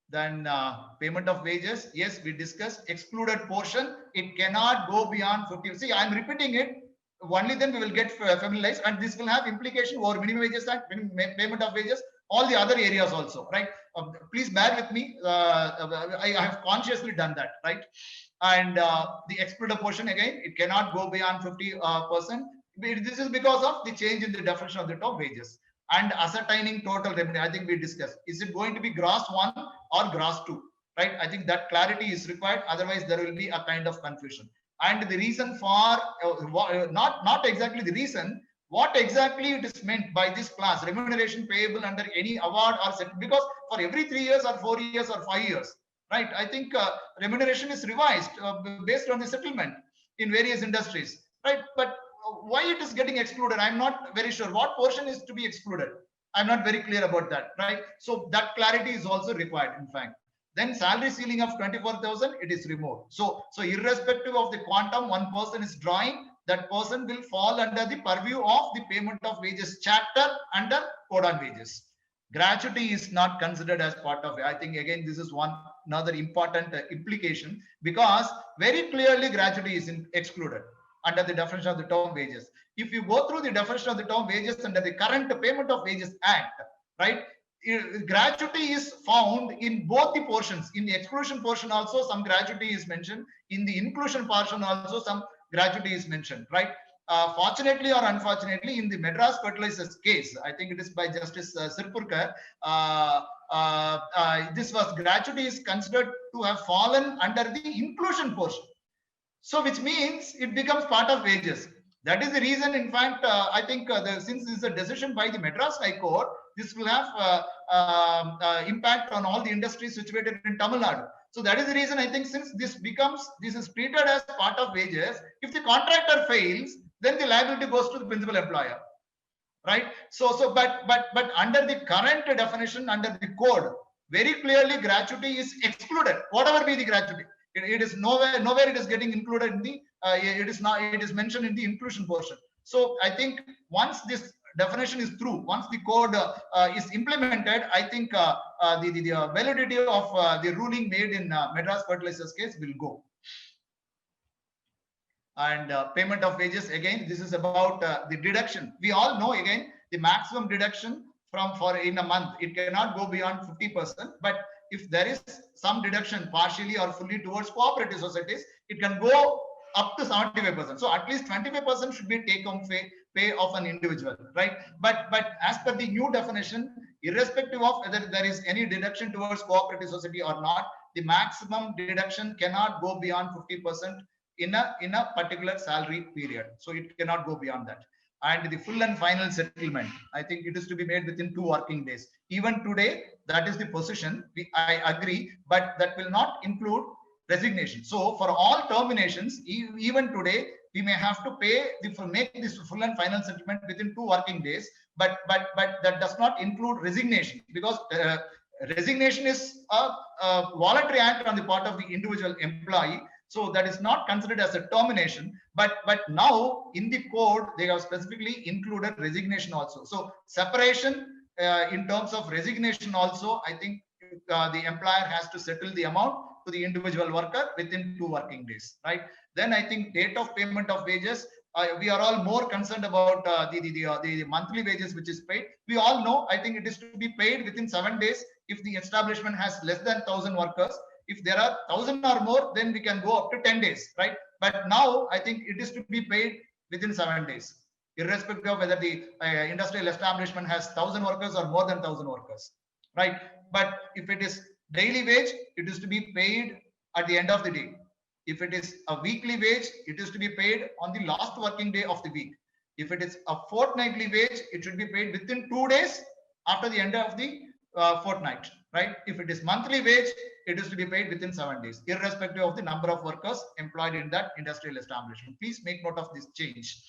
Then payment of wages. Yes, we discussed excluded portion. It cannot go beyond 50. See, I'm repeating it. Only then we will get familiarized, and this will have implication over minimum wages act, payment of wages, all the other areas also, right? Please bear with me. I have consciously done that, right? And the excluded portion, again, it cannot go beyond 50%. This is because of the change in the definition of the term wages. And ascertaining total revenue, I think we discussed, is it going to be gross 1 or gross 2, right? I think that clarity is required, otherwise there will be a kind of confusion. And the reason for not exactly the reason, what exactly it is meant by this class, remuneration payable under any award or set, because for every 3 years or 4 years or 5 years, right? I think remuneration is revised based on the settlement in various industries, right? But why it is getting excluded, I'm not very sure. What portion is to be excluded, I'm not very clear about that, right? So that clarity is also required, in fact. Then salary ceiling of 24,000, it is removed. So irrespective of the quantum one person is drawing, that person will fall under the purview of the payment of wages chapter under code on wages. Gratuity is not considered as part of it. I think again this is another important implication, because very clearly gratuity is excluded under the definition of the term wages. If you go through the definition of the term wages under the current Payment of Wages Act, right, gratuity is found in both the portions. In the exclusion portion also some gratuity is mentioned. In the inclusion portion also some gratuity is mentioned, right? Fortunately or unfortunately, in the Madras Fertilizers case, I think it is by Justice Sirpurkar, this was gratuity is considered to have fallen under the inclusion portion. So which means it becomes part of wages. That is the reason, in fact, I think since this is a decision by the Madras High Court, this will have impact on all the industries situated in Tamil Nadu. So that is the reason I think since this is treated as part of wages, if the contractor fails, then the liability goes to the principal employer, right? But under the current definition, under the code, very clearly gratuity is excluded, whatever be the gratuity. It is nowhere it is getting included in the it is mentioned in the inclusion portion. So I think once this definition is through, once the code is implemented, I think the validity of the ruling made in Madras Fertilizers case will go. And payment of wages, again, this is about the deduction. We all know, again, the maximum deduction for in a month, it cannot go beyond 50%, but if there is some deduction partially or fully towards cooperative societies, it can go up to 75%. So at least 25% should be take home pay of an individual, right? But as per the new definition, irrespective of whether there is any deduction towards cooperative society or not, the maximum deduction cannot go beyond 50% in a particular salary period. So it cannot go beyond that. And the full and final settlement, I think it is to be made within 2 working days. Even today, that is the position. I agree, but that will not include resignation. So for all terminations, even today, we may have to make this full and final settlement within 2 working days. But that does not include resignation, because resignation is a voluntary act on the part of the individual employee. So that is not considered as a termination, but now in the code, they have specifically included resignation also. So separation in terms of resignation also, I think the employer has to settle the amount to the individual worker within 2 working days, right? Then I think date of payment of wages, we are all more concerned about the monthly wages which is paid. We all know, I think it is to be paid within 7 days if the establishment has less than 1,000 workers. If there are 1,000 or more, then we can go up to 10 days, right? But now I think it is to be paid within 7 days, irrespective of whether the industrial establishment has 1,000 workers or more than 1,000 workers, right? But if it is daily wage, it is to be paid at the end of the day. If it is a weekly wage, it is to be paid on the last working day of the week. If it is a fortnightly wage, it should be paid within 2 days after the end of the fortnight, right? If it is monthly wage, it is to be paid within 7 days, irrespective of the number of workers employed in that industrial establishment. Please make note of this change.